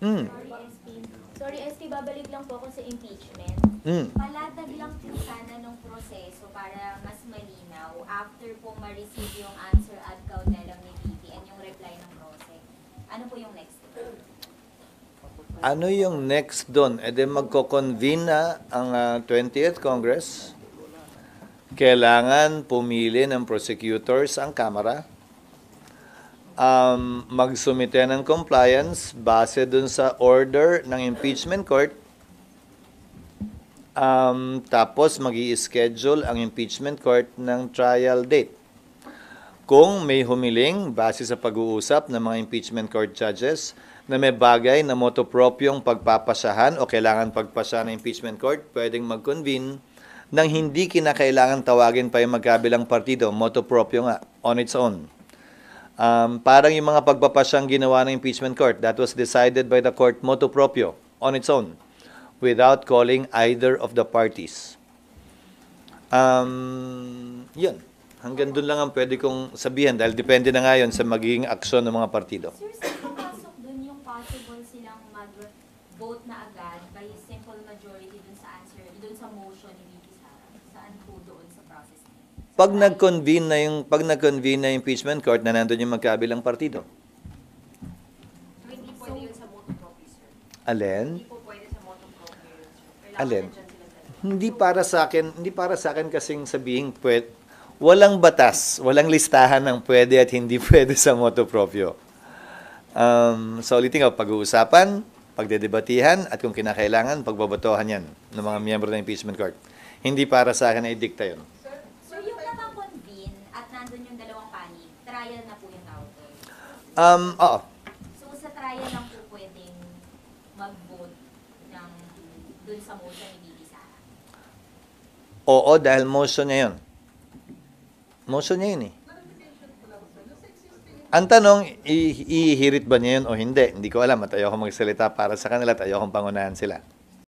Sorry, SP. Sorry, SP, babalik lang po ako sa impeachment. Palatag lang po sana nung proseso para mas malinaw after po ma-receive yung answer ad cautelam ni VP and yung reply ng PROSEC. Ano po yung next step? Ano yung next doon? E di magko-convene na ang 20th Congress. Kailangan pumili ng prosecutors ang Kamara. Magsumite ng compliance base dun sa order ng impeachment court. Tapos mag-i-schedule ang impeachment court ng trial date. Kung may humiling base sa pag-uusap ng mga impeachment court judges na may bagay na motopropyong pagpapasahan o kailangan pagpasahan ng impeachment court, pwedeng mag-convene nang hindi kinakailangan tawagin pa yung magkabilang partido, motopropyo nga, on its own. Parang yung mga pagpapasyang ginawa ng impeachment court, that was decided by the court motu proprio, on its own, without calling either of the parties. Yun. Hanggang doon lang ang pwede kong sabihin dahil depende na nga yun sa magiging aksyon ng mga partido. Sir, saan pasok dun yung possible silang mag-vote na agad by simple majority dun sa answer, dun sa motion ni VP Sara? Saan po doon sa process niya? Pag nag-convene na yung impeachment court na nandun yung magkabilang partido. Hindi pwede yun sa motu proprio, sir. Alin? Hindi po pwede sa motu proprio yun, sir. Kailangan Alin? nandyan sila dalawa. Hindi para sa akin kasing sabihin walang batas, walang listahan ng pwede at hindi pwede sa motu proprio. So ulitin ko, pag-uusapan, pagdedebatihan, at kung kinakailangan, pagbobotohan yan ng mga miyembro ng impeachment court. Hindi para sa akin ay dikta yun. So yung nakakonvene at nandun yung dalawang panig, trial na po yung tawag doon. Oo. So sa trial lang po pwedeng mag-vote ng dun sa motion ni VP Sara. Oo, dahil motion niya yun. Motion niya yun eh. Ang tanong, ihirit ba niya yun o hindi? Hindi ko alam at ayoko magsalita para sa kanila at ayokong pangunahan sila.